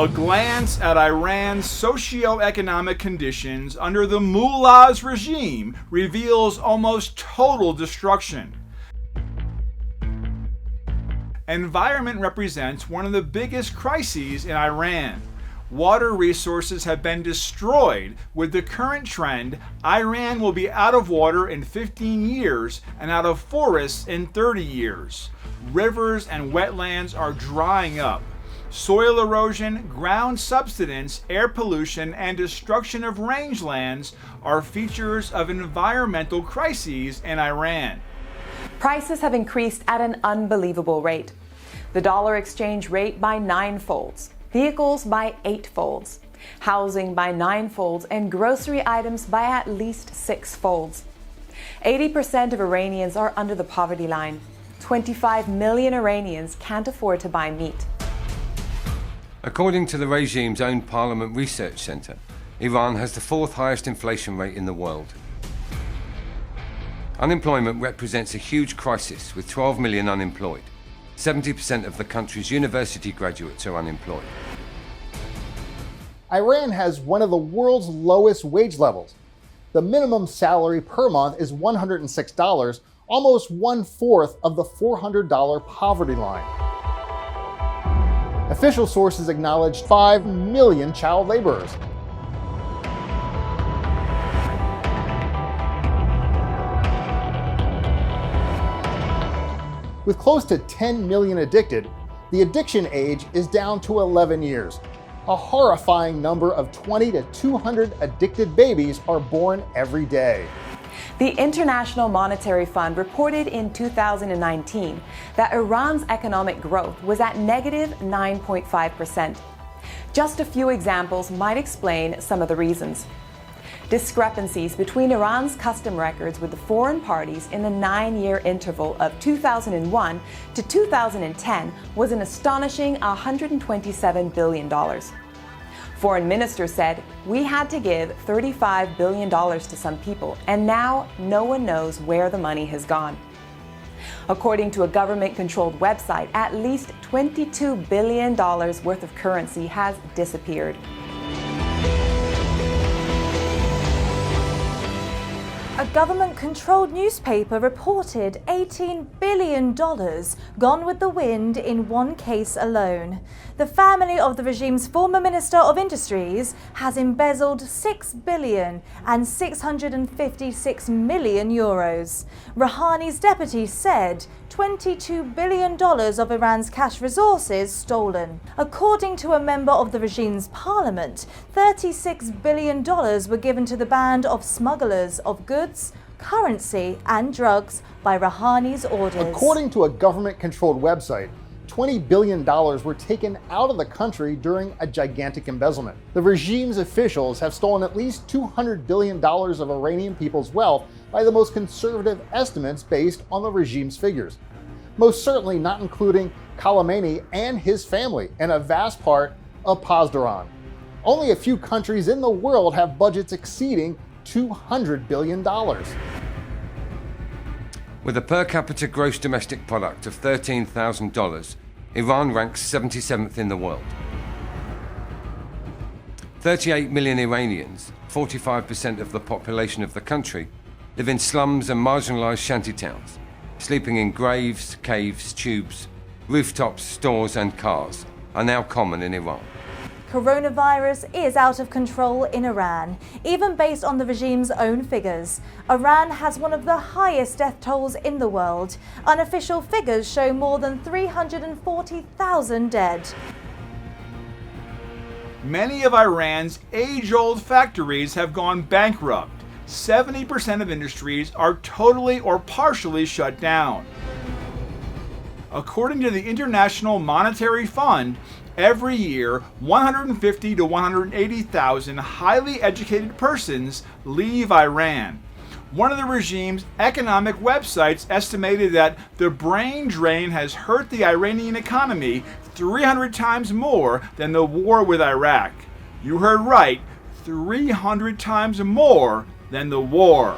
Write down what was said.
A glance at Iran's socio-economic conditions under the mullah's regime reveals almost total destruction. Environment represents one of the biggest crises in Iran. Water resources have been destroyed. With the current trend, Iran will be out of water in 15 years and out of forests in 30 years. Rivers and wetlands are drying up. Soil erosion, ground subsidence, air pollution, and destruction of rangelands are features of environmental crises in Iran. Prices have increased at an unbelievable rate. The dollar exchange rate by 9-folds, vehicles by 8-folds, housing by 9-folds, and grocery items by at least 6-folds. 80% of Iranians are under the poverty line. 25 million Iranians can't afford to buy meat. According to the regime's own Parliament Research Centre, Iran has the 4th highest inflation rate in the world. Unemployment represents a huge crisis, with 12 million unemployed. 70% of the country's university graduates are unemployed. Iran has one of the world's lowest wage levels. The minimum salary per month is $106, almost 1/4 of the $400 poverty line. Official sources acknowledge 5 million child laborers. With close to 10 million addicted, the addiction age is down to 11 years. A horrifying number of 20 to 200 addicted babies are born every day. The International Monetary Fund reported in 2019 that Iran's economic growth was at negative 9.5%. Just a few examples might explain some of the reasons. Discrepancies between Iran's custom records with the foreign parties in the 9-year interval of 2001 to 2010 was an astonishing $127 billion. Foreign Minister said, "We had to give $35 billion to some people, and now no one knows where the money has gone." According to a government-controlled website, at least $22 billion worth of currency has disappeared. A government-controlled newspaper reported $18 billion gone with the wind in one case alone. The family of the regime's former Minister of Industries has embezzled €6 billion and 656 million euros. Rouhani's deputy said $22 billion of Iran's cash resources stolen. According to a member of the regime's parliament, $36 billion were given to the band of smugglers of goods, currency and drugs by Rouhani's orders. According to a government-controlled website, $20 billion were taken out of the country during a gigantic embezzlement. The regime's officials have stolen at least $200 billion of Iranian people's wealth by the most conservative estimates based on the regime's figures. Most certainly not including Khamenei and his family, and a vast part of Pasdaran. Only a few countries in the world have budgets exceeding $200 billion. With a per capita gross domestic product of $13,000, Iran ranks 77th in the world. 38 million Iranians, 45% of the population of the country, live in slums and marginalized shantytowns, sleeping in graves, caves, tubes, rooftops, stores and cars are now common in Iran. Coronavirus is out of control in Iran, even based on the regime's own figures. Iran has one of the highest death tolls in the world. Unofficial figures show more than 340,000 dead. Many of Iran's age-old factories have gone bankrupt. 70% of industries are totally or partially shut down. According to the International Monetary Fund, every year, 150 to 180,000 highly educated persons leave Iran. One of the regime's economic websites estimated that the brain drain has hurt the Iranian economy 300 times more than the war with Iraq. You heard right, 300 times more than the war.